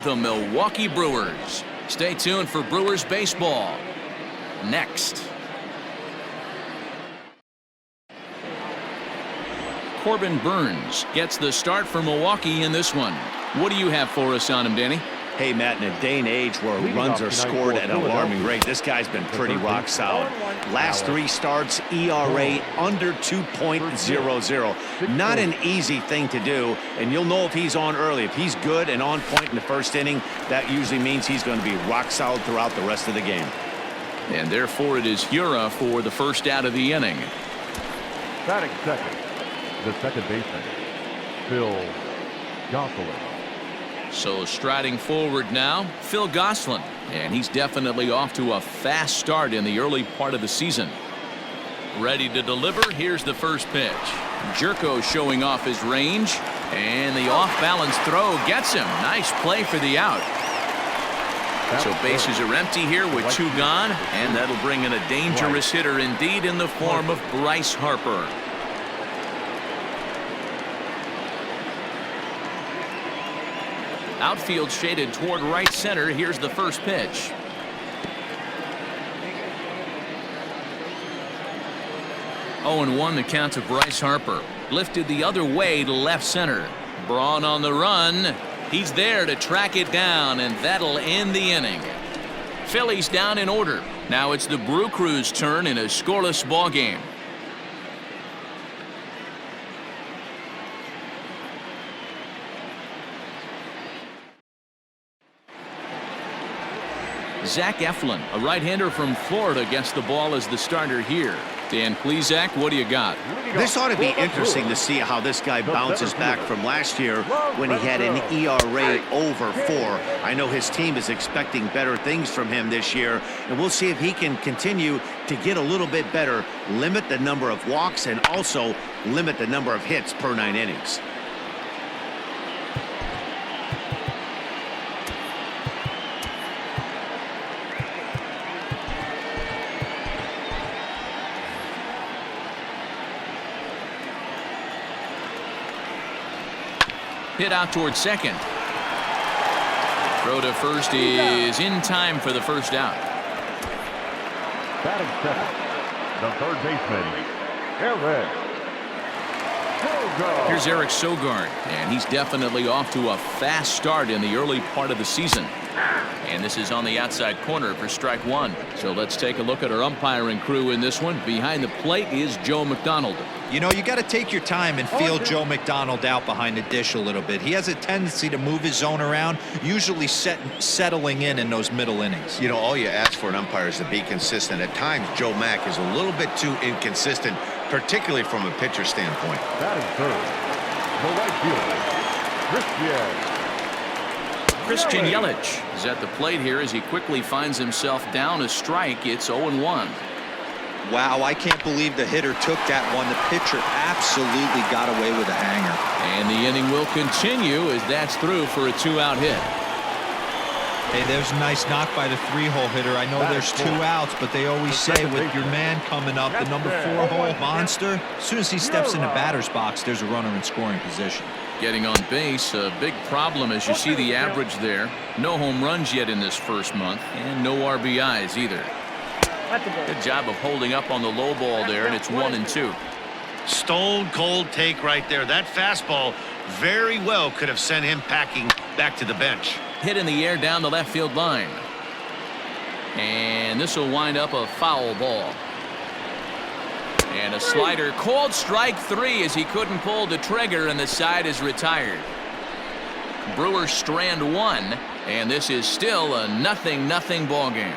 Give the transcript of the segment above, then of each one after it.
The Milwaukee Brewers. Stay tuned for Brewers baseball next. Corbin Burns gets the start for Milwaukee in this one. What do you have for us on him, Danny? Hey, Matt, in a day and age where runs are scored at an alarming rate, this guy's been pretty rock solid. Last 3 starts, ERA under 2.00. Not an easy thing to do, and you'll know if he's on early. If he's good and on point in the first inning, that usually means he's going to be rock solid throughout the rest of the game. And therefore it is Hura for the first out of the inning. Batting second, the second baseman, Phil Gosselin. So striding forward now, Phil Gosselin, and he's definitely off to a fast start in the early part of the season. Ready to deliver. Here's the first pitch. Jerko showing off his range, and the off-balance throw gets him. Nice play for the out. So bases are empty here with 2 gone, and that'll bring in a dangerous hitter indeed in the form of Bryce Harper. Outfield shaded toward right center. Here's the first pitch. Oh, and 1 the count to Bryce Harper. Lifted the other way to left center. Braun on the run. He's there to track it down, and that'll end the inning. Phillies down in order. Now it's the Brew Crew's turn in a scoreless ball game. Zach Eflin, a right-hander from Florida, gets the ball as the starter here. Dan Plesac, what do you got? This ought to be interesting to see how this guy bounces back from last year when he had an ERA over 4. I know his team is expecting better things from him this year, and we'll see if he can continue to get a little bit better, limit the number of walks, and also limit the number of hits per 9 innings. Hit out towards second. Throw to first is in time for the first out. Batting second, the third baseman, Eric Sogard. Here's Eric Sogard, and he's definitely off to a fast start in the early part of the season. And this is on the outside corner for strike 1. So let's take a look at our umpiring crew in this one. Behind the plate is Joe McDonald. You know, you got to take your time and feel Joe McDonald out behind the dish a little bit. He has a tendency to move his zone around, usually settling in those middle innings. You know, all you ask for an umpire is to be consistent. At times, Joe Mack is a little bit too inconsistent, particularly from a pitcher standpoint. Batting third, the right fielder, Christian Yelich is at the plate here as he quickly finds himself down a strike. It's 0-1. Wow, I can't believe the hitter took that one. The pitcher absolutely got away with a hanger. And the inning will continue as that's through for a 2-out hit. Hey, there's a nice knock by the 3-hole hitter. I know there's 2 outs, but they always say with your man coming up, the number 4-hole monster, as soon as he steps in the batter's box, there's a runner in scoring position. Getting on base, a big problem as you see the average there. No home runs yet in this first month, and no RBIs either. Good job of holding up on the low ball there, and it's 1-2. Stone cold take right there. That fastball very well could have sent him packing back to the bench. Hit in the air down the left field line. And this will wind up a foul ball. And a slider called strike 3 as he couldn't pull the trigger, and the side is retired. Brewers strand 1, and this is still a 0-0 ball game.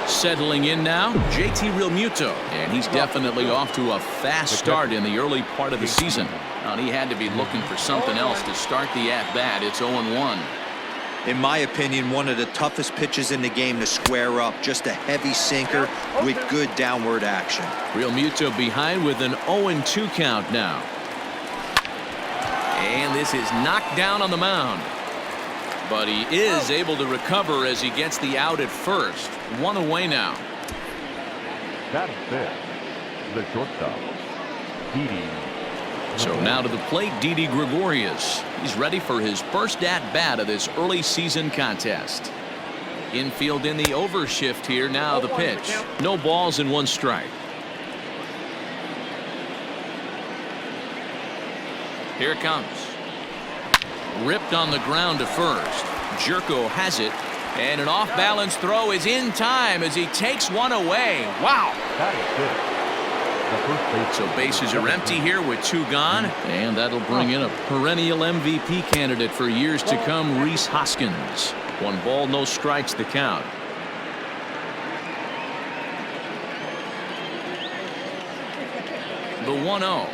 Settling in now, JT Realmuto, and he's definitely off to a fast start in the early part of the season. And he had to be looking for something else to start the at-bat. It's 0-1. In my opinion, one of the toughest pitches in the game to square up. Just a heavy sinker with good downward action. Realmuto behind with an 0-2 count now. And this is knocked down on the mound. But he is able to recover as he gets the out at first. 1 away now. Batting fifth, the shortstop, Didi. So now to the plate, Didi Gregorius. He's ready for his first at-bat of this early season contest. Infield in the overshift here. Now the pitch. No balls and 1 strike. Here it comes. Ripped on the ground to first. Jerko has it. And an off-balance throw is in time as he takes one away. Wow. That is good. So bases are empty here with 2 gone. And that'll bring in a perennial MVP candidate for years to come, Rhys Hoskins. 1 ball, no strikes, the count. The 1-0.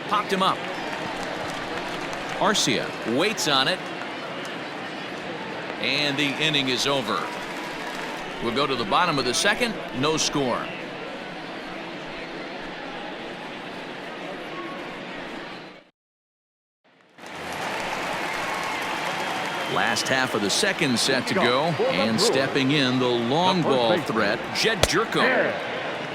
Popped him up. Arcia waits on it. And the inning is over. We'll go to the bottom of the 2nd. No score. Last half of the 2nd set to go, and stepping in the long ball threat, Jed Jerko.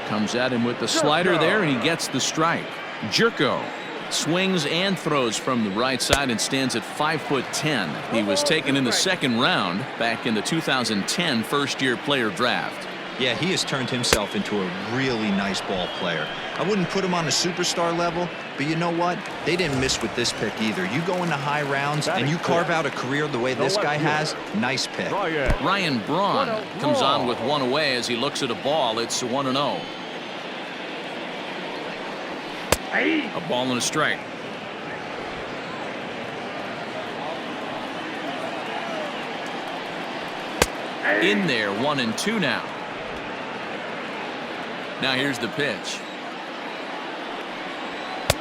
Comes at him with the slider there, and he gets the strike. Jerko swings and throws from the right side and stands at 5'10". He was taken in the 2nd round back in the 2010 first-year player draft. Yeah, he has turned himself into a really nice ball player. I wouldn't put him on a superstar level, but you know what? They didn't miss with this pick either. You go into high rounds and you carve out a career the way this guy has. Nice pick. Ryan Braun comes on with 1 away as he looks at a ball. It's 1-0. A ball and a strike. In there, 1-2 now. Now here's the pitch.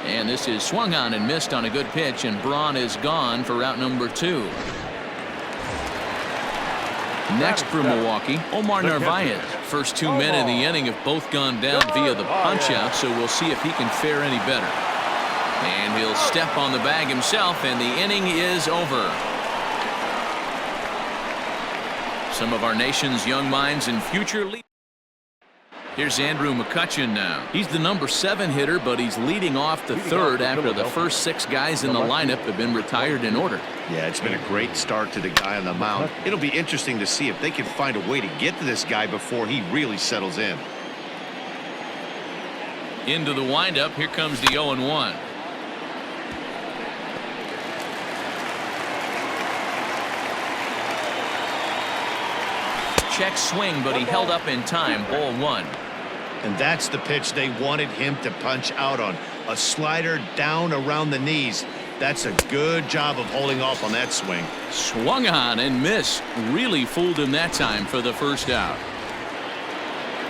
And this is swung on and missed on a good pitch, and Braun is gone for out number 2. Next for Milwaukee, Omar Narvaez. First 2 men in the inning have both gone down via the punch-out, so we'll see if he can fare any better. And he'll step on the bag himself, and the inning is over. Some of our nation's young minds and future leaders. Here's Andrew McCutchen now. He's the number 7 hitter, but he's leading off the 3rd after the first 6 guys in the lineup have been retired in order. Yeah, it's been a great start to the guy on the mound. It'll be interesting to see if they can find a way to get to this guy before he really settles in. Into the windup. Here comes the 0-1. Check swing, but he held up in time. Ball 1. And that's the pitch they wanted him to punch out on. A slider down around the knees. That's a good job of holding off on that swing. Swung on and missed. Really fooled him that time for the first out.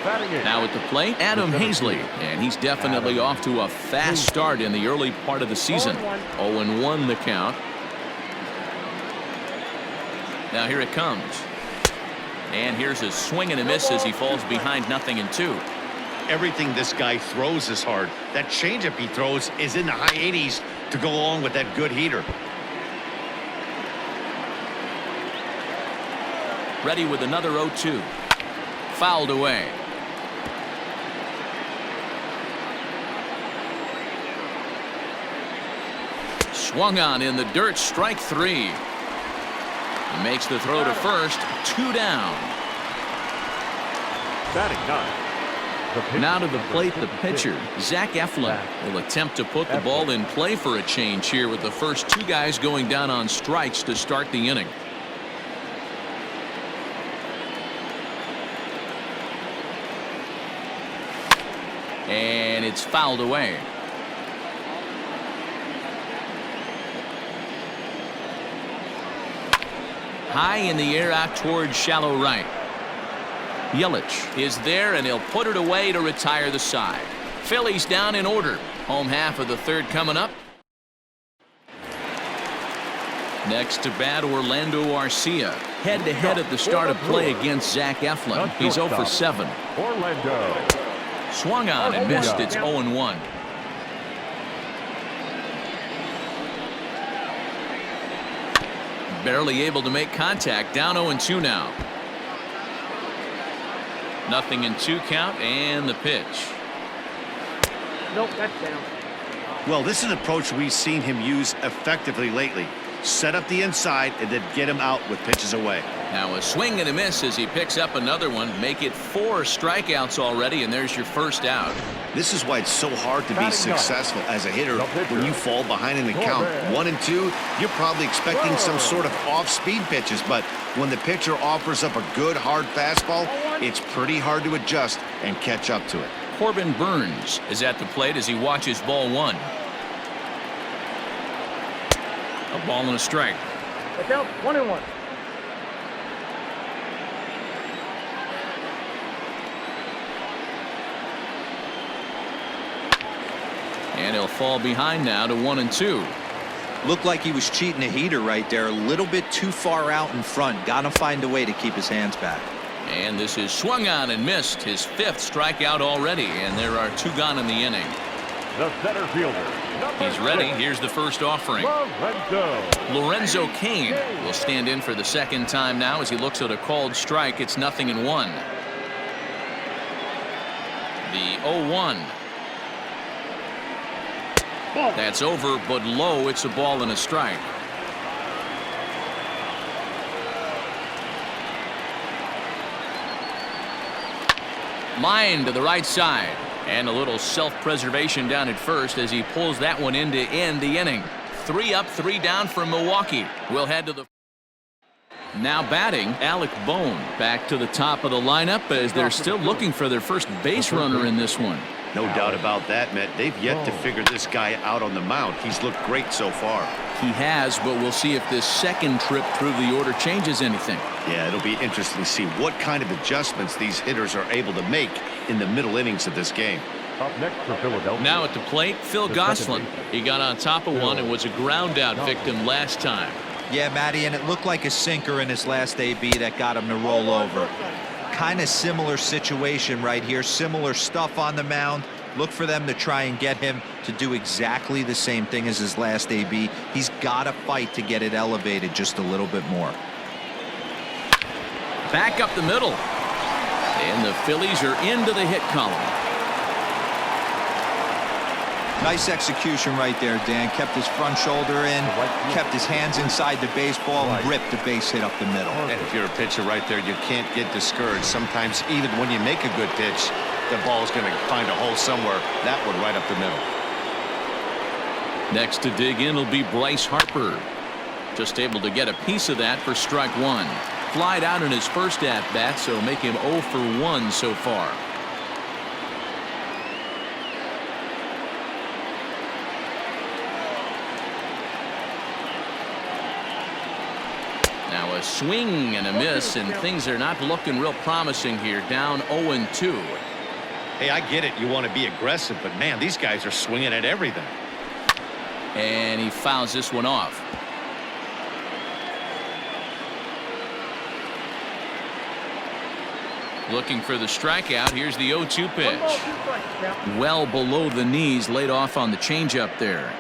Now at the plate, Adam Hazley, and he's definitely off to a fast start in the early part of the season. 0-1 the count. Now here it comes. And here's a swing and a miss as he falls behind 0-2. Everything this guy throws is hard. That changeup he throws is in the high 80s to go along with that good heater. Ready with another 0-2. Fouled away. Swung on in the dirt. Strike 3. He makes the throw to first. 2 down. Now to the plate, the pitcher, Zach Eflin, will attempt to put the ball in play for a change here with the first 2 guys going down on strikes to start the inning. And it's fouled away. High in the air out towards shallow right. Yelich is there, and he'll put it away to retire the side. Phillies down in order. Home half of the 3rd coming up. Next to bat, Orlando Arcia. Head-to-head at the start of play against Zach Eflin. He's 0 for 7. Orlando. Swung on and missed. It's 0-1. Barely able to make contact. Down 0-2 now. 0-2 count, and the pitch. Nope, that's down. Well, this is an approach we've seen him use effectively lately. Set up the inside and then get him out with pitches away. Now a swing and a miss as he picks up another one. Make it 4 strikeouts already, and there's your first out. This is why it's so hard to be successful as a hitter when you fall behind in the count. 1 and 2, you're probably expecting some sort of off-speed pitches, but when the pitcher offers up a good hard fastball, it's pretty hard to adjust and catch up to it. Corbin Burns is at the plate as he watches ball 1. A ball and a strike. That's out. 1-1. And he'll fall behind now to 1-2. Looked like he was cheating a heater right there. A little bit too far out in front. Got to find a way to keep his hands back. And this is swung on and missed. His 5th strikeout already, and there are 2 gone in the inning. The center fielder. He's ready. Here's the first offering. Lorenzo Cain will stand in for the second time now as he looks at a called strike. It's 0-1. The 0-1. That's over, but low. It's a ball and a strike. Line to the right side. And a little self-preservation down at first as he pulls that one in to end the inning. 3 up, 3 down for Milwaukee. We'll head to the... Now batting, Alec Bohm back to the top of the lineup as they're still looking for their first base runner in this one. No doubt about that, Matt. They've yet to figure this guy out on the mound. He's looked great so far. He has, but we'll see if this second trip through the order changes anything. Yeah, it'll be interesting to see what kind of adjustments these hitters are able to make in the middle innings of this game. Up next for Philadelphia. Now at the plate, Phil Gosselin. He got on top of one and was a ground out victim last time. Yeah, Matty, and it looked like a sinker in his last AB that got him to roll over. Kind of similar situation right here. Similar stuff on the mound. Look for them to try and get him to do exactly the same thing as his last AB. He's got to fight to get it elevated just a little bit more. Back up the middle. And the Phillies are into the hit column. Nice execution right there, Dan. Kept his front shoulder in, kept his hands inside the baseball, and ripped the base hit up the middle. And if you're a pitcher right there, you can't get discouraged. Sometimes even when you make a good pitch, the ball's going to find a hole somewhere. That one right up the middle. Next to dig in will be Bryce Harper. Just able to get a piece of that for strike 1. Flied out in his first at-bat, so make him 0 for 1 so far. Now a swing and a miss, and things are not looking real promising here. Down 0-2. Hey, I get it. You want to be aggressive, but man, these guys are swinging at everything. And he fouls this one off. Looking for the strikeout. Here's the 0-2 pitch. Well below the knees, laid off on the changeup there.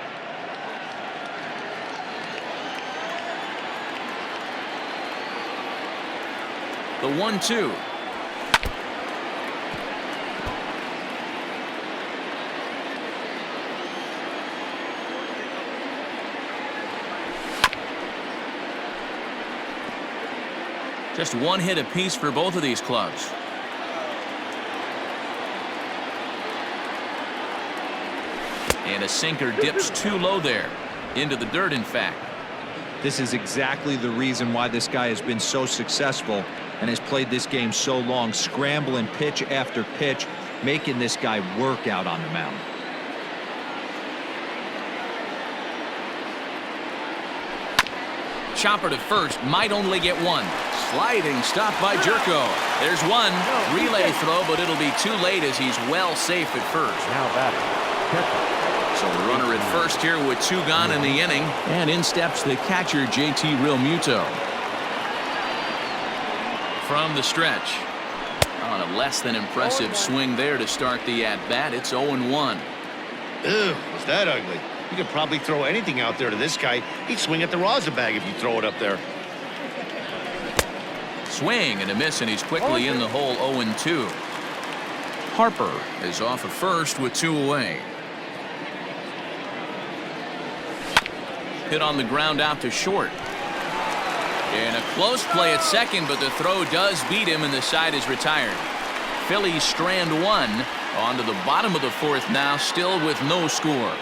The 1-2. Just 1 hit apiece for both of these clubs. And a sinker dips too low there. Into the dirt, in fact. This is exactly the reason why this guy has been so successful and has played this game so long, scrambling pitch after pitch, making this guy work out on the mound. Chopper to first, might only get 1. Sliding stop by Jerko. There's 1. Relay throw, but it'll be too late as he's well safe at first. Now batting. So the runner at first here with 2 gone in the inning. And in steps the catcher, JT Realmuto. From the stretch. On a less than impressive swing there to start the at-bat. It's 0-1. Ew, was that ugly? You could probably throw anything out there to this guy. He'd swing at the rosin bag if you throw it up there. Swing and a miss, and he's quickly in the hole. 0-2. Harper is off at first with 2 away. Hit on the ground out to short. And a close play at second, but the throw does beat him, and the side is retired. Phillies strand one. On to the bottom of the fourth now, still with no score.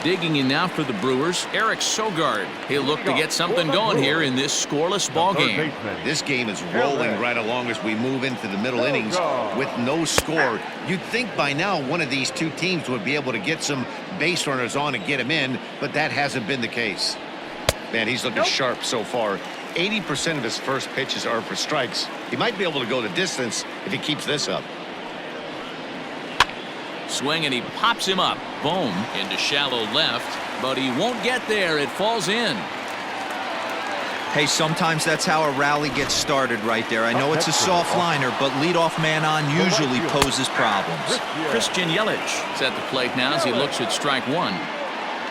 Digging in now for the Brewers, Eric Sogard. He'll look to get something going here in this scoreless ball game. This game is rolling right along as we move into the middle innings with no score. You'd think by now one of these two teams would be able to get some base runners on and get him in, but that hasn't been the case. Man, he's looking sharp so far. 80% of his first pitches are for strikes. He might be able to go the distance if he keeps this up. Swing, and he pops him up. Boom, into shallow left, but he won't get there. It falls in. Hey, sometimes that's how a rally gets started right there. I know it's a soft liner, but leadoff man on usually poses problems. Christian Yelich is at the plate now as he looks at strike one.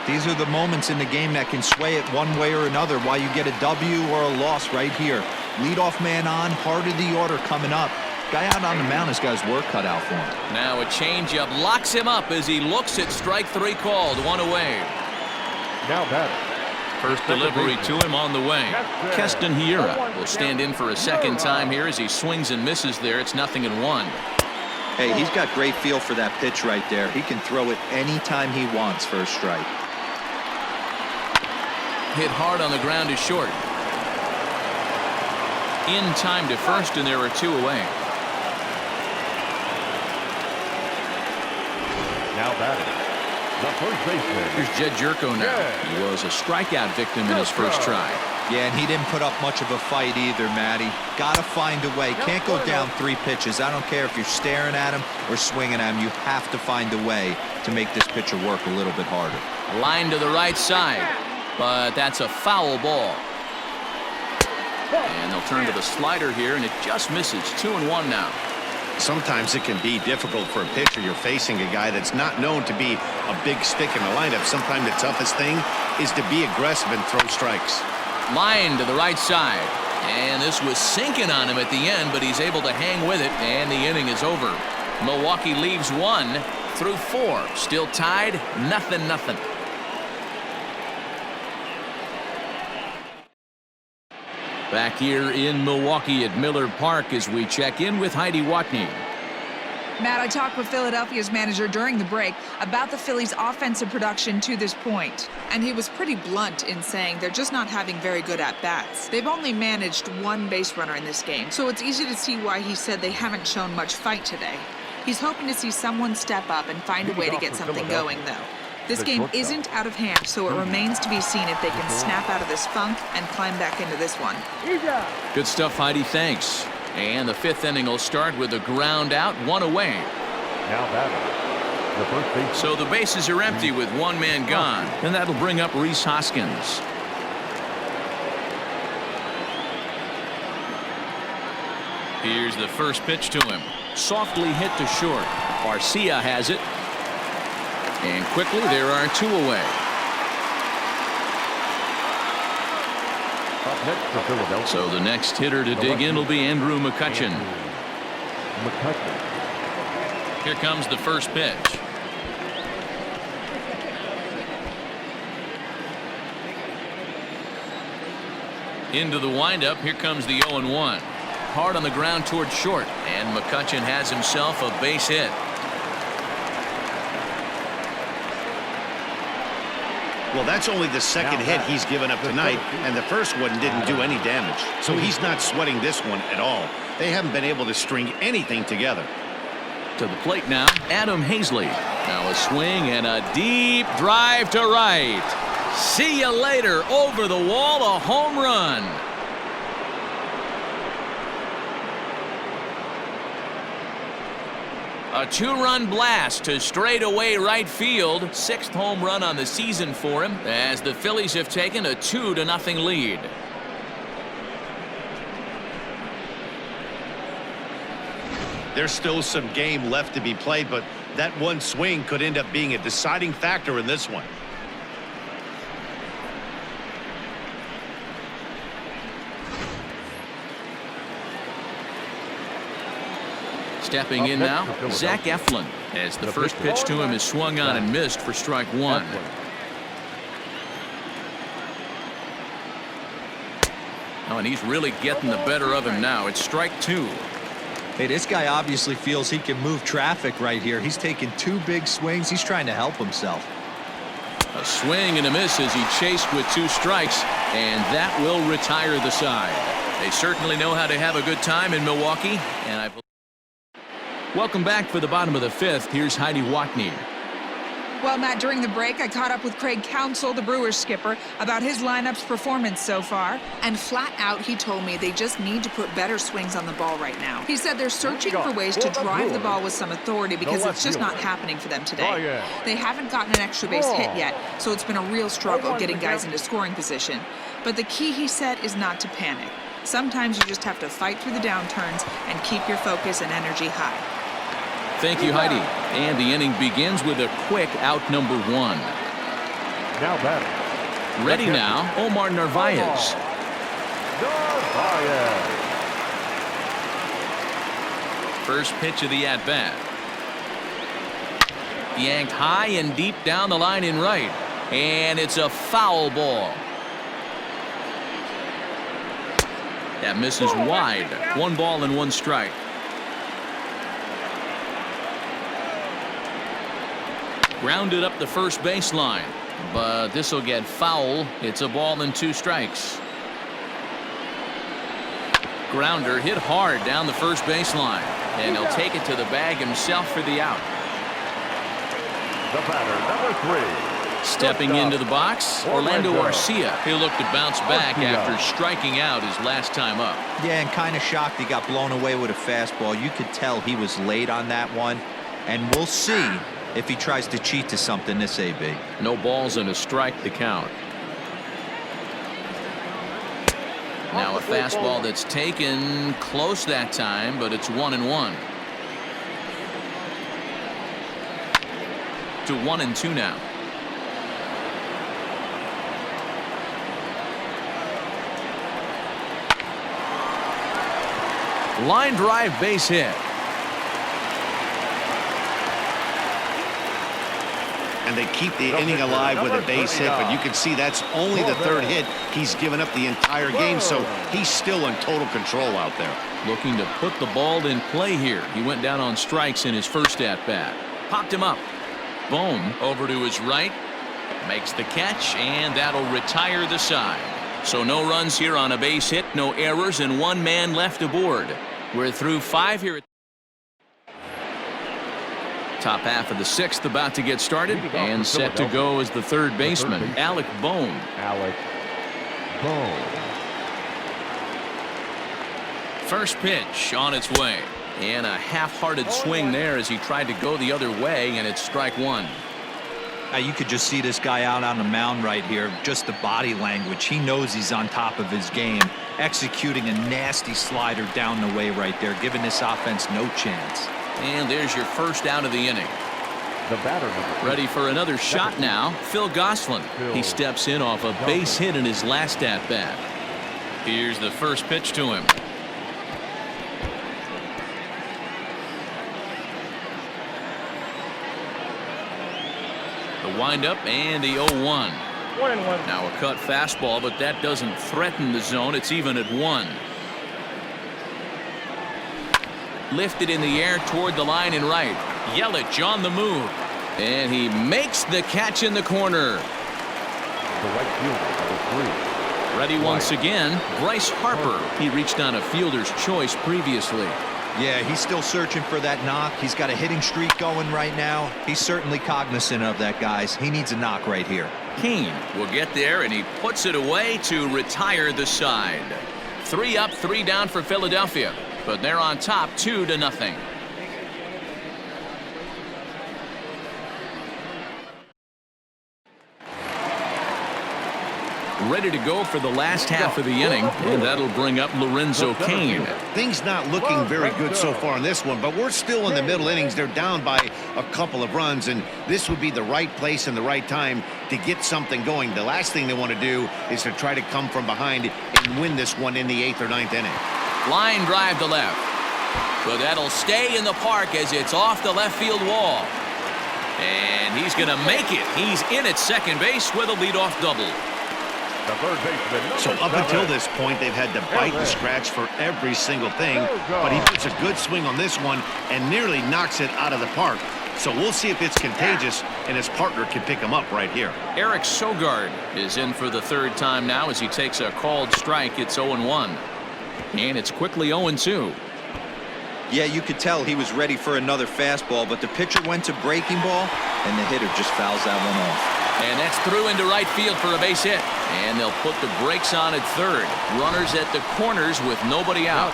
These are the moments in the game that can sway it one way or another, why you get a W or a loss right here. Leadoff man on, heart of the order coming up. Guy out on the mound has got his work cut out for him. Now a changeup locks him up as he looks at strike three called. One away. Now batter. First delivery to him on the way. Keston Hiura will stand in for a second time here as he swings and misses there. It's 0-1. Hey, he's got great feel for that pitch right there. He can throw it anytime he wants for a strike. Hit hard on the ground to short. In time to first, and there are two away. Now batting. The first baseman. Here's Jed Jerko now. He was a strikeout victim in his first try. Yeah, and he didn't put up much of a fight either, Matty. Gotta find a way. Can't go down 3 pitches. I don't care if you're staring at him or swinging at him. You have to find a way to make this pitcher work a little bit harder. Line to the right side, but that's a foul ball. And they'll turn to the slider here, and it just misses. 2-1 now. Sometimes it can be difficult for a pitcher. You're facing a guy that's not known to be a big stick in the lineup. Sometimes the toughest thing is to be aggressive and throw strikes. Line to the right side, and this was sinking on him at the end, but he's able to hang with it, and the inning is over. Milwaukee leaves 1 through 4, still tied, 0-0. Back here in Milwaukee at Miller Park as we check in with Heidi Watney. Matt, I talked with Philadelphia's manager during the break about the Phillies' offensive production to this point, and he was pretty blunt in saying they're just not having very good at-bats. They've only managed 1 base runner in this game, so it's easy to see why he said they haven't shown much fight today. He's hoping to see someone step up and find a way to get something going, though. This game isn't out of hand, so it remains to be seen if they can snap out of this funk and climb back into this one. Good stuff, Heidi. Thanks. And the 5th inning will start with a ground out, 1 away. Now batting. The first baseman. So the bases are empty with 1 man gone, and that'll bring up Rhys Hoskins. Here's the first pitch to him. Softly hit to short. Garcia has it. And quickly, there are 2 away. Up next for Philadelphia. So the next hitter to dig in will be Andrew McCutchen. Here comes the first pitch. Into the windup. Here comes the 0-1. Hard on the ground toward short. And McCutchen has himself a base hit. Well, that's only the second hit he's given up tonight, and the first one didn't do any damage. So he's not sweating this one at all. They haven't been able to string anything together. To the plate now, Adam Hazley. Now a swing and a deep drive to right. See you later. Over the wall, a home run. A 2-run blast to straightaway right field. 6th home run on the season for him as the Phillies have taken a 2-0 lead. There's still some game left to be played, but that one swing could end up being a deciding factor in this one. Stepping in now, Zach Eflin, as the first pitch to him is swung on and missed for strike one. Oh, and he's really getting the better of him now. It's strike two. Hey, this guy obviously feels he can move traffic right here. He's taking two big swings. He's trying to help himself. A swing and a miss as he chased with two strikes, and that will retire the side. They certainly know how to have a good time in Milwaukee, and welcome back for the bottom of the fifth. Here's Heidi Watney. Well, Matt, during the break, I caught up with Craig Counsell, the Brewers skipper, about his lineup's performance so far. And flat out, he told me they just need to put better swings on the ball right now. He said they're searching for ways to drive the ball with some authority because it's just not happening for them today. They haven't gotten an extra base hit yet, so it's been a real struggle getting guys into scoring position. But the key, he said, is not to panic. Sometimes you just have to fight through the downturns and keep your focus and energy high. Thank you, Heidi. And the inning begins with a quick out number one. Now batting. Ready now, Omar Narvaez. First pitch of the at-bat. Yanked high and deep down the line in right. And it's a foul ball. That misses wide. 1 ball and 1 strike. Grounded up the first baseline, but this will get foul. It's a ball and 2 strikes. Grounder hit hard down the first baseline, and he'll take it to the bag himself for the out. The batter, number 3. Stepping into the box, Orlando Arcia. He'll look to bounce back after striking out his last time up. Yeah, and kind of shocked he got blown away with a fastball. You could tell he was late on that one, and we'll see if he tries to cheat to something this AB. No balls and a strike to count. Now a fastball that's taken close that time, but it's 1-1. To 1-2 now. Line drive base hit. And they keep the inning alive with a base hit, but you can see that's only the 3rd hit he's given up the entire game, so he's still in total control out there. Looking to put the ball in play here. He went down on strikes in his first at-bat. Popped him up. Bohm over to his right. Makes the catch, and that'll retire the side. So no runs here on a base hit, no errors, and 1 man left aboard. We're through 5 here. Top half of the 6th about to get started, and set to go as the 3rd baseman, Alec Bohm. First pitch on its way, and a half-hearted swing there as he tried to go the other way, and it's strike 1. Now you could just see this guy out on the mound right here. Just the body language. He knows he's on top of his game, executing a nasty slider down the way right there, giving this offense no chance. And there's your first out of the inning. The batter, ready for another shot now, Phil Gosselin. He steps in off a base hit in his last at-bat. Here's the first pitch to him. The windup and the 0-1. 1-1. Now a cut fastball, but that doesn't threaten the zone. It's even at 1. Lifted in the air toward the line in right. Yelich on the move. And he makes the catch in the corner. The right fielder, number 3. Ready once again, Bryce Harper. He reached on a fielder's choice previously. Yeah, he's still searching for that knock. He's got a hitting streak going right now. He's certainly cognizant of that, guys. He needs a knock right here. Kane will get there, and he puts it away to retire the side. 3 up, 3 down for Philadelphia. But they're on top 2-0. Ready to go for the last half of the inning, and that'll bring up Lorenzo Cain. Things not looking very good so far in this one, but we're still in the middle innings. They're down by a couple of runs, and this would be the right place and the right time to get something going. The last thing they want to do is to try to come from behind and win this one in the 8th or 9th inning. Line drive to left. But that'll stay in the park as it's off the left field wall. And he's going to make it. He's in at second base with a leadoff double. The third baseman. So up until this point, they've had to bite and scratch for every single thing. But he puts a good swing on this one and nearly knocks it out of the park. So we'll see if it's contagious and his partner can pick him up right here. Eric Sogard is in for the third time now as he takes a called strike. It's 0-1. And it's quickly 0-2. Yeah, you could tell he was ready for another fastball, but the pitcher went to breaking ball, and the hitter just fouls that one off. And that's through into right field for a base hit. And they'll put the brakes on at third. Runners at the corners with nobody out.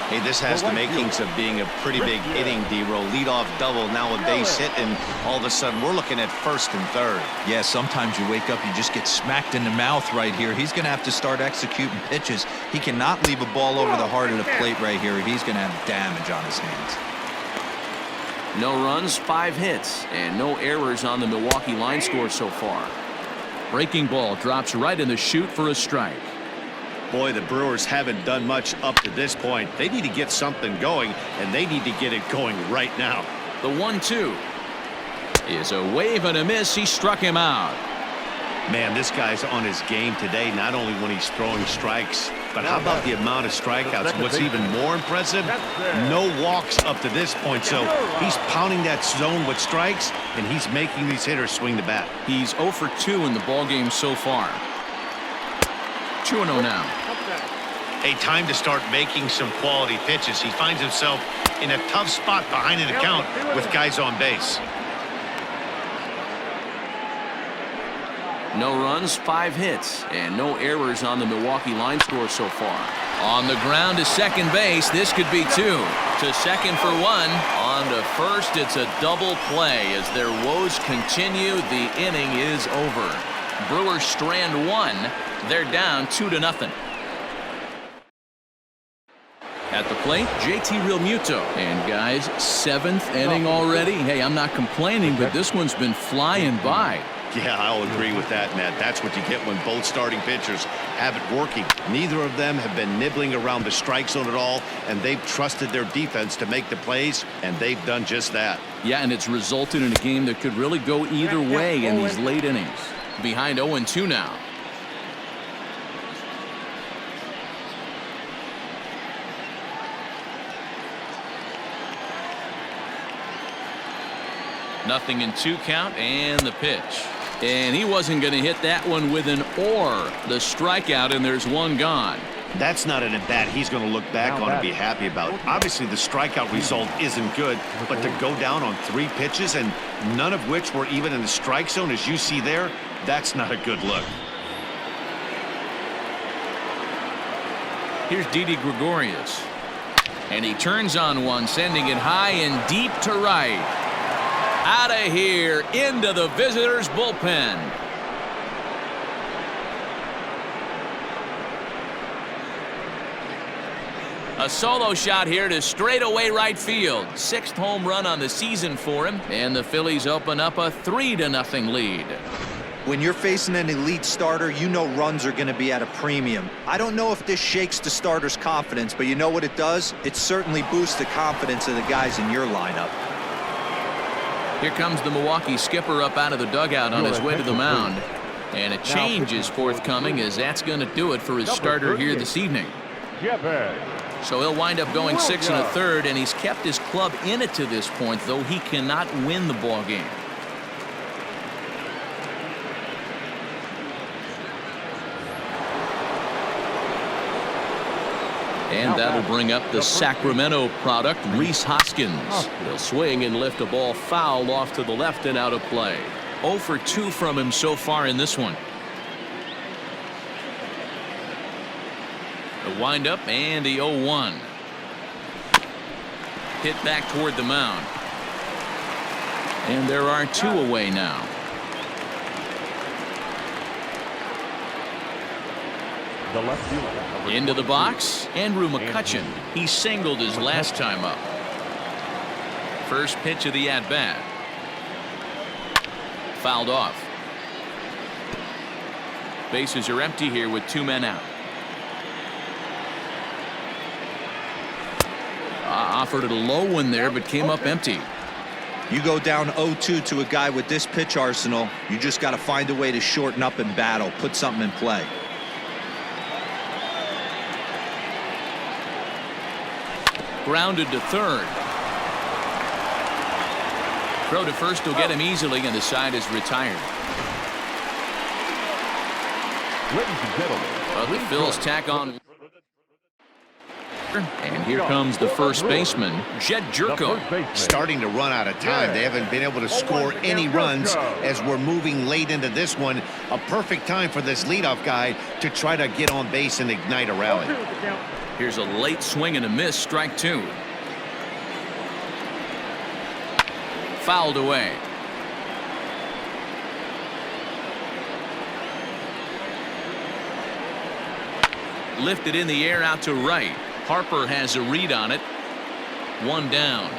Hey, this has the makings of being a pretty big inning, D-Roll. Leadoff double, now a base hit, and all of a sudden we're looking at first and third. Yeah, sometimes you wake up, you just get smacked in the mouth right here. He's going to have to start executing pitches. He cannot leave a ball over the heart of the plate right here. He's going to have damage on his hands. No runs, 5 hits, and no errors on the Milwaukee line score so far. Breaking ball drops right in the chute for a strike. Boy, the Brewers haven't done much up to this point. They need to get something going, and they need to get it going right now. The 1-2 is a wave and a miss. He struck him out. Man, this guy's on his game today, not only when he's throwing strikes, but how about the amount of strikeouts? What's even more impressive, no walks up to this point. So he's pounding that zone with strikes, and he's making these hitters swing the bat. He's 0 for 2 in the ballgame so far. 2-0 now. A time to start making some quality pitches. He finds himself in a tough spot behind an account with guys on base. No runs, 5 hits, and no errors on the Milwaukee line score so far. On the ground to second base, this could be 2. To second for 1. On to first, it's a double play. As their woes continue, the inning is over. Brewers strand 1. They're down 2-0. At the plate, JT Realmuto. And guys, 7th inning already. Hey, I'm not complaining, but this one's been flying by. Yeah, I'll agree with that, Matt. That's what you get when both starting pitchers have it working. Neither of them have been nibbling around the strike zone at all, and they've trusted their defense to make the plays, and they've done just that. Yeah, and it's resulted in a game that could really go either way in these late innings. Behind 0-2 now. Nothing in 2 count, and the pitch. And he wasn't going to hit that one with an or. The strikeout, and there's 1 gone. That's not an at-bat he's going to look back on and be happy about. Obviously, the strikeout result isn't good, but to go down on 3 pitches and none of which were even in the strike zone, as you see there, that's not a good look. Here's Didi Gregorius. And he turns on one, sending it high and deep to right. Out of here, into the visitors' bullpen. A solo shot here to straightaway right field. 6th home run on the season for him, and the Phillies open up a 3-0 lead. When you're facing an elite starter, you know runs are going to be at a premium. I don't know if this shakes the starter's confidence, but you know what it does? It certainly boosts the confidence of the guys in your lineup. Here comes the Milwaukee skipper up out of the dugout on his way to the mound. And a change is forthcoming, as that's going to do it for his starter here this evening. So he'll wind up going 6 1/3, and he's kept his club in it to this point, though he cannot win the ball game. And that'll bring up the Sacramento product, Rhys Hoskins. He'll swing and lift a ball foul off to the left and out of play. 0 for 2 from him so far in this one. The windup and the 0-1. Hit back toward the mound. And there are 2 away now. The left fielder. Into the box, Andrew McCutchen. He singled his last time up. First pitch of the at-bat. Fouled off. Bases are empty here with 2 men out. Offered it a low one there, but came up empty. You go down 0-2 to a guy with this pitch arsenal, you just got to find a way to shorten up and battle, put something in play. Grounded to third. Throw to first will get him easily, and the side is retired. Ladies and gentlemen, But the Phils tack on. And here comes the first baseman, Jed Jerko. Starting to run out of time. They haven't been able to score any runs as we're moving late into this one. A perfect time for this leadoff guy to try to get on base and ignite a rally. Here's a late swing and a miss, strike two. Fouled away. Lifted in the air out to right. Harper has a read on it. One down.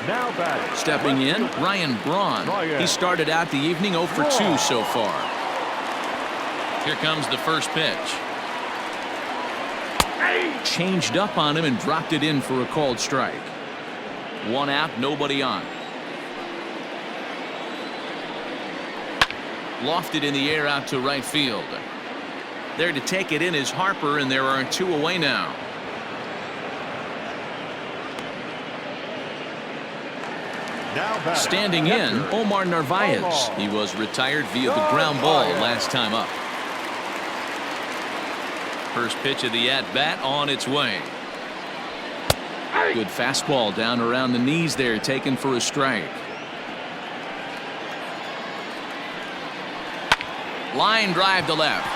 now batting. Stepping in, Ryan Braun. He started out the evening 0 for 2 so far. Here comes the first pitch. Changed up on him and dropped it in for a called strike. One out, nobody on. Lofted in the air out to right field. There to take it in is Harper, and there are 2 away now. Standing in, Omar Narvaez. He was retired via the ground ball last time up. First pitch of the at-bat on its way. Good fastball down around the knees there, taken for a strike. Line drive to left.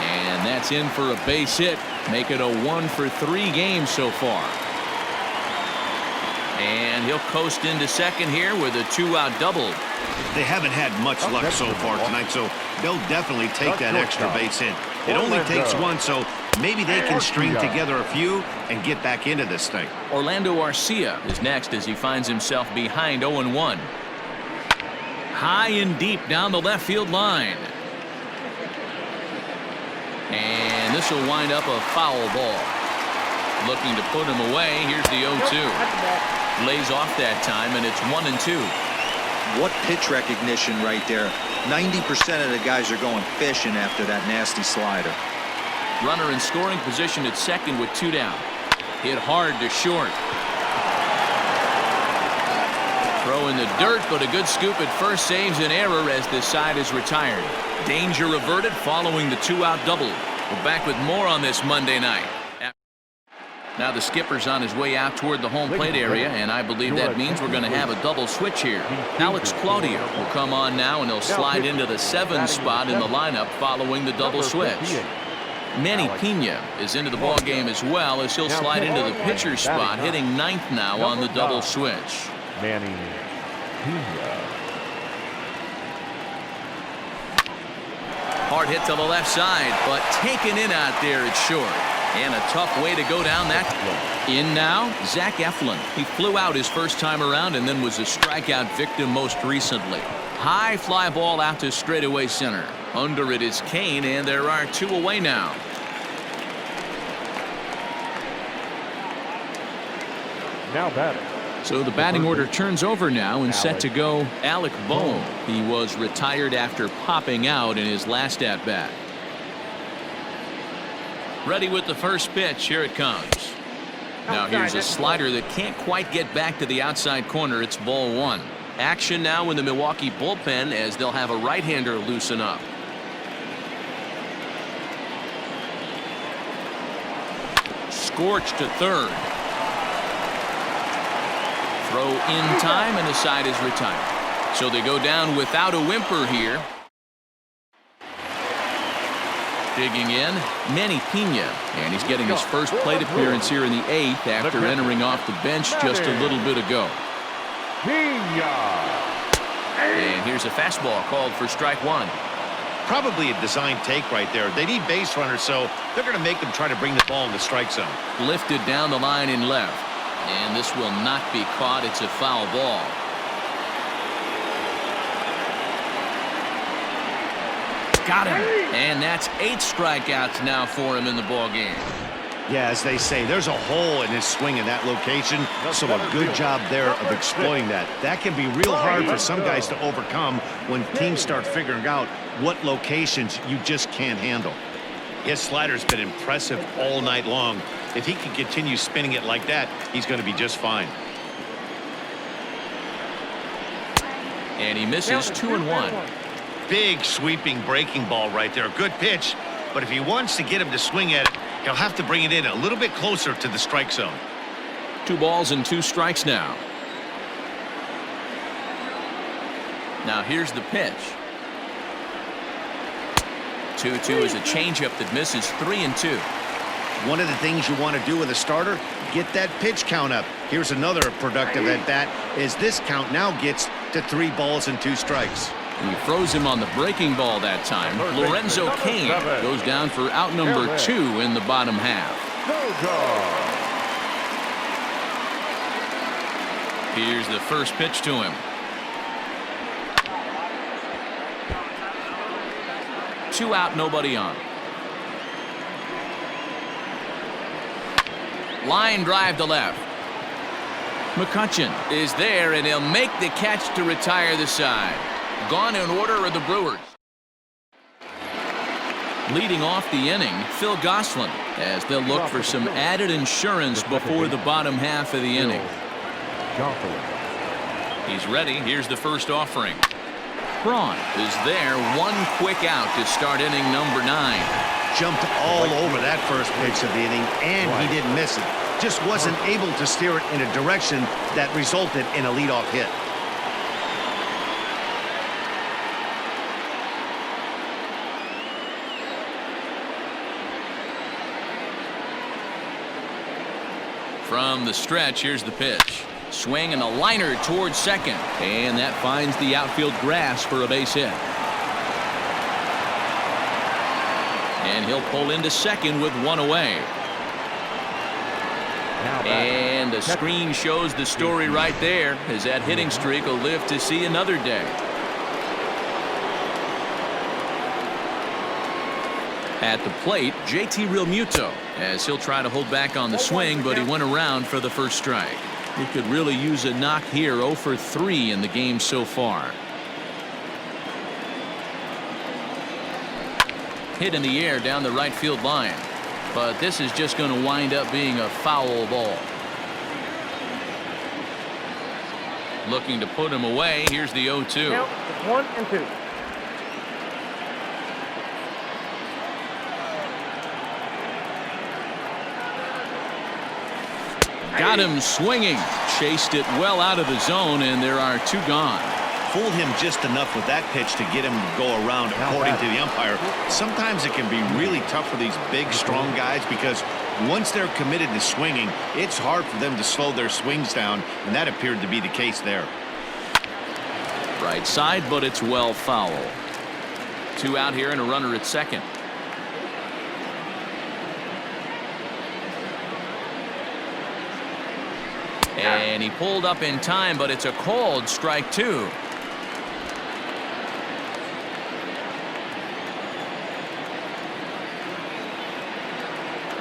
And that's in for a base hit. Make it a 1 for 3 game so far. And he'll coast into second here with a 2-out double. They haven't had much luck so far tonight, so they'll definitely take that extra base hit. It only takes one, so maybe they can string together a few and get back into this thing. Orlando Arcia is next as he finds himself behind 0-1. High and deep down the left field line. And this will wind up a foul ball. Looking to put him away. Here's the 0-2. Lays off that time, and it's 1-2. What pitch recognition right there. 90% of the guys are going fishing after that nasty slider. Runner in scoring position at second with 2 down. Hit hard to short. Throw in the dirt, but a good scoop at first saves an error as this side is retired. Danger averted following the 2-out double. We're back with more on this Monday night. Now the skipper's on his way out toward the home plate area, and I believe that means we're going to have a double switch here. Alex Claudio will come on now, and he'll slide into the 7 spot in the lineup following the double switch. Manny Pena is into the ball game as well, as he'll slide into the pitcher spot, hitting 9th now on the double switch. Manny Pena. Hard hit to the left side, but taken in out there at short. And a tough way to go down that. In now, Zach Eflin. He flew out his first time around and then was a strikeout victim most recently. High fly ball out to straightaway center. Under it is Kane, and there are 2 away now. Now batting. So the batting order turns over now, and set to go Alec Bohm. He was retired after popping out in his last at-bat. Ready with the first pitch. Here it comes. Now here's a slider that can't quite get back to the outside corner. It's ball 1. Action now in the Milwaukee bullpen as they'll have a right-hander loosen up. Scorched to third. Throw in time, and the side is retired. So they go down without a whimper here. Digging in, Manny Pena, and he's getting his first plate appearance here in the 8th after entering off the bench just a little bit ago. And here's a fastball called for strike 1. Probably a design take right there. They need base runners, so they're going to make them try to bring the ball in the strike zone. Lifted down the line in left. And this will not be caught. It's a foul ball. got him. And that's 8 strikeouts now for him in the ballgame. Yeah, as they say, there's a hole in his swing in that location, so a good job there of exploiting that. That can be real hard for some guys to overcome when teams start figuring out what locations you just can't handle. His slider's been impressive all night long. If he can continue spinning it like that, he's going to be just fine. And he misses 2-1. Big sweeping breaking ball right there. Good pitch, but if he wants to get him to swing at it, he'll have to bring it in a little bit closer to the strike zone. 2 balls and 2 strikes now. Now here's the pitch. 2-2 is a changeup that misses 3-2. One of the things you want to do with a starter, get that pitch count up. Here's another productive at bat as this count now gets to 3 balls and 2 strikes. He throws him on the breaking ball that time. Lorenzo Cain goes down for out number 2 in the bottom half. Here's the first pitch to him. 2 out, nobody on. Line drive to left. McCutchen is there, and he'll make the catch to retire the side. Gone in order are the Brewers. Leading off the inning, Phil Gosselin, as they'll look for some added insurance before the bottom half of the inning. He's ready. Here's the first offering. Braun is there. 1 quick out to start inning number 9. Jumped all over that first pitch of the inning, and he didn't miss it. Just wasn't able to steer it in a direction that resulted in a leadoff hit. From the stretch, here's the pitch. Swing and a liner towards second, and that finds the outfield grass for a base hit. And he'll pull into second with 1 away. And the screen shows the story right there, as that hitting streak will live to see another day. At the plate, JT Realmuto, as he'll try to hold back on the swing, but he went around for the first strike. He could really use a knock here. 0 for 3 in the game so far. Hit in the air down the right field line, but this is just going to wind up being a foul ball. Looking to put him away. Here's the 0-2. Count 1 and 2. Got him swinging. Chased it well out of the zone, and there are 2 gone. Fooled him just enough with that pitch to get him to go around, according to the umpire. Sometimes it can be really tough for these big, strong guys because once they're committed to swinging, it's hard for them to slow their swings down, and that appeared to be the case there. Right side, but it's well foul. 2 out here and a runner at second. And he pulled up in time, but it's a called strike 2.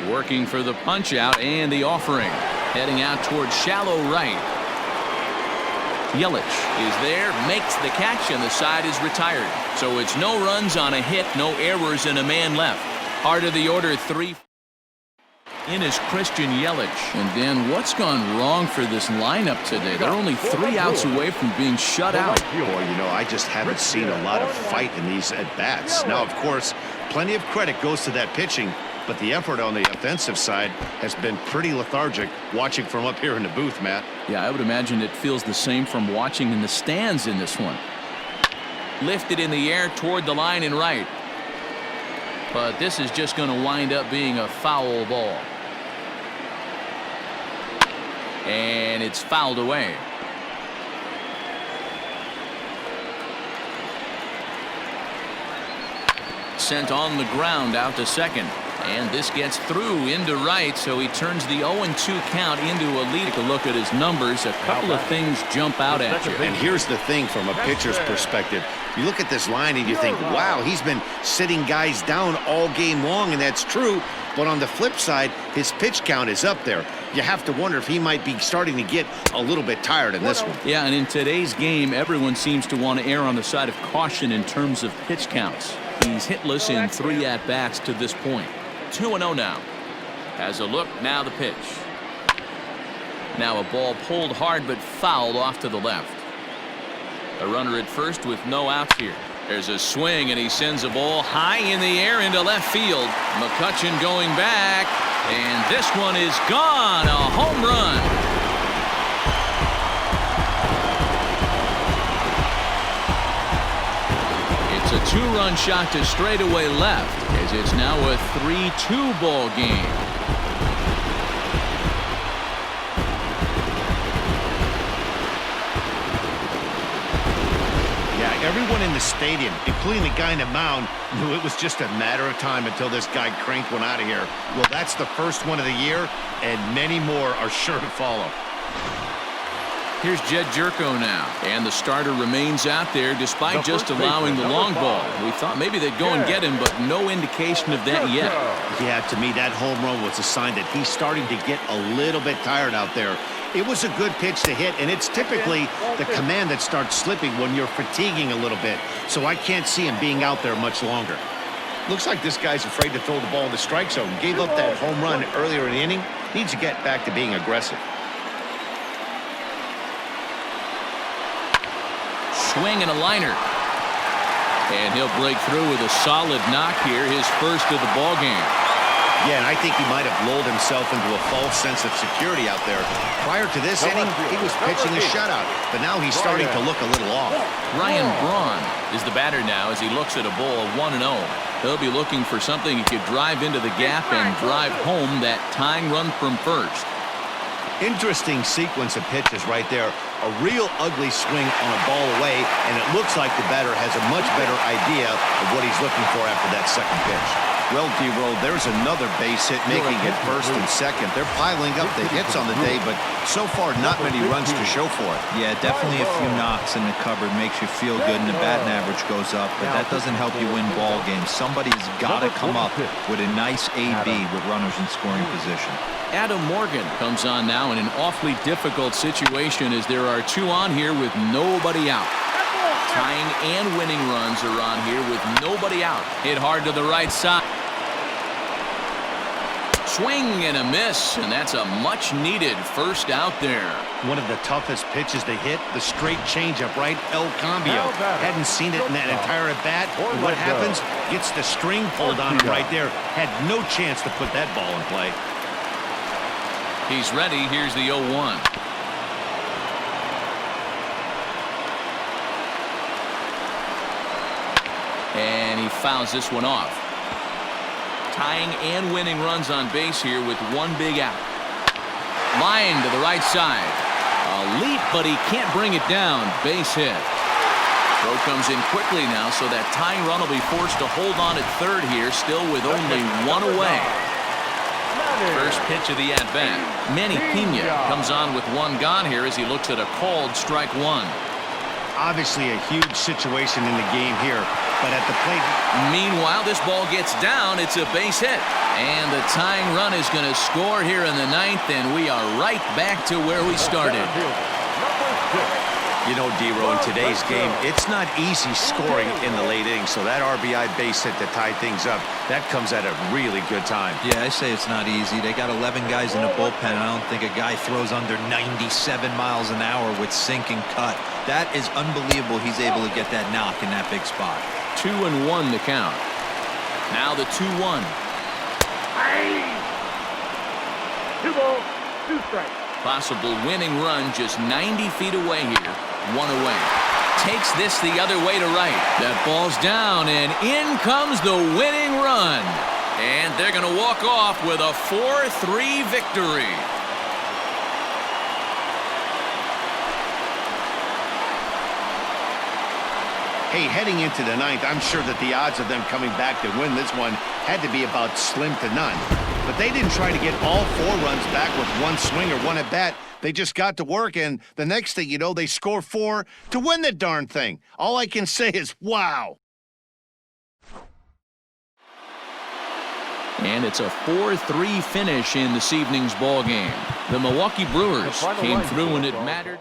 Working for the punch out and the offering. Heading out towards shallow right. Yelich is there, makes the catch, and the side is retired. So it's no runs on a hit, no errors, and a man left. Heart of the order, 3 in is Christian Yelich. And Dan, what's gone wrong for this lineup today? They're only 3 outs away from being shut out. Boy, you know, I just haven't seen a lot of fight in these at-bats. Now, of course, plenty of credit goes to that pitching, but the effort on the offensive side has been pretty lethargic watching from up here in the booth, Matt. Yeah, I would imagine it feels the same from watching in the stands in this one. Lifted in the air toward the line and right. But this is just going to wind up being a foul ball. And it's fouled away. Sent on the ground out to second. And this gets through into right, so he turns the 0-2 count into a lead. Take a look at his numbers. A couple of things jump out at you. And here's the thing from a pitcher's perspective. You look at this line and you think, wow, he's been sitting guys down all game long, and that's true. But on the flip side, his pitch count is up there. You have to wonder if he might be starting to get a little bit tired in this one. Yeah, and in today's game, everyone seems to want to err on the side of caution in terms of pitch counts. He's hitless in 3 at-bats to this point. 2-0 now. Has a look, now the pitch. Now a ball pulled hard but fouled off to the left. A runner at first with no outs here. There's a swing, and he sends a ball high in the air into left field. McCutchen going back, and this one is gone. A home run. It's a 2-run shot to straightaway left, as it's now a 3-2 ball game. Everyone in the stadium, including the guy in the mound, knew it was just a matter of time until this guy cranked one out of here. Well, that's the first one of the year, and many more are sure to follow. Here's Jed Jerko now, and the starter remains out there despite just allowing the long ball. We thought maybe they'd go and get him, but no indication of that yet. Yeah, to me, that home run was a sign that he's starting to get a little bit tired out there. It was a good pitch to hit, and it's typically the command that starts slipping when you're fatiguing a little bit. So I can't see him being out there much longer. Looks like this guy's afraid to throw the ball in the strike zone. Gave up that home run earlier in the inning. Needs to get back to being aggressive. Swing and a liner. And he'll break through with a solid knock here, his first of the ball game. Yeah, and I think he might have lulled himself into a false sense of security out there. Prior to this inning, he was pitching a shutout, but now he's starting to look a little off. Ryan Braun is the batter now as he looks at a ball of 1-0. He'll be looking for something he could drive into the gap and drive home that tying run from first. Interesting sequence of pitches right there. A real ugly swing on a ball away, and it looks like the batter has a much better idea of what he's looking for after that second pitch. Well, D-Roll, there's another base hit making it first and second. They're piling up the hits on the day, but so far not many runs to show for it. Yeah, definitely a few knocks in the cupboard makes you feel good, and the batting average goes up, but that doesn't help you win ball games. Somebody's got to come up with a nice AB with runners in scoring position. Adam Morgan comes on now in an awfully difficult situation as there are 2 on here with nobody out. Tying and winning runs are on here with nobody out. Hit hard to the right side. Swing and a miss, and that's a much-needed first out there. One of the toughest pitches to hit, the straight changeup, right? El Cambio. Hadn't seen it in that entire at-bat. What happens? Gets the string pulled on him right there. Had no chance to put that ball in play. He's ready. Here's the 0-1. And he fouls this one off. Tying and winning runs on base here with 1 big out. Line to the right side. A leap, but he can't bring it down. Base hit. Throw comes in quickly now, so that tying run will be forced to hold on at third here, still with only 1 away. First pitch of the at-bat. Manny Pena comes on with 1 gone here as he looks at a called strike 1. Obviously a huge situation in the game here, but at the plate. Meanwhile, this ball gets down. It's a base hit. And the tying run is going to score here in the 9th, and we are right back to where we started. You know, D-Row, in today's game, it's not easy scoring in the late innings, so that RBI base hit to tie things up, that comes at a really good time. Yeah, I say it's not easy. They got 11 guys in the bullpen. I don't think a guy throws under 97 miles an hour with sink and cut. That is unbelievable he's able to get that knock in that big spot. 2-1 the count. Now the 2-1. 2 balls, 2 strikes. Possible winning run just 90 feet away here. 1 away. Takes this the other way to right. That ball's down, and in comes the winning run. And they're going to walk off with a 4-3 victory. Hey, heading into the 9th, I'm sure that the odds of them coming back to win this one had to be about slim to none. But they didn't try to get all 4 runs back with 1 swing or 1 at bat. They just got to work, and the next thing you know, they score 4 to win the darn thing. All I can say is, wow. And it's a 4-3 finish in this evening's ball game. The Milwaukee Brewers came through when it mattered.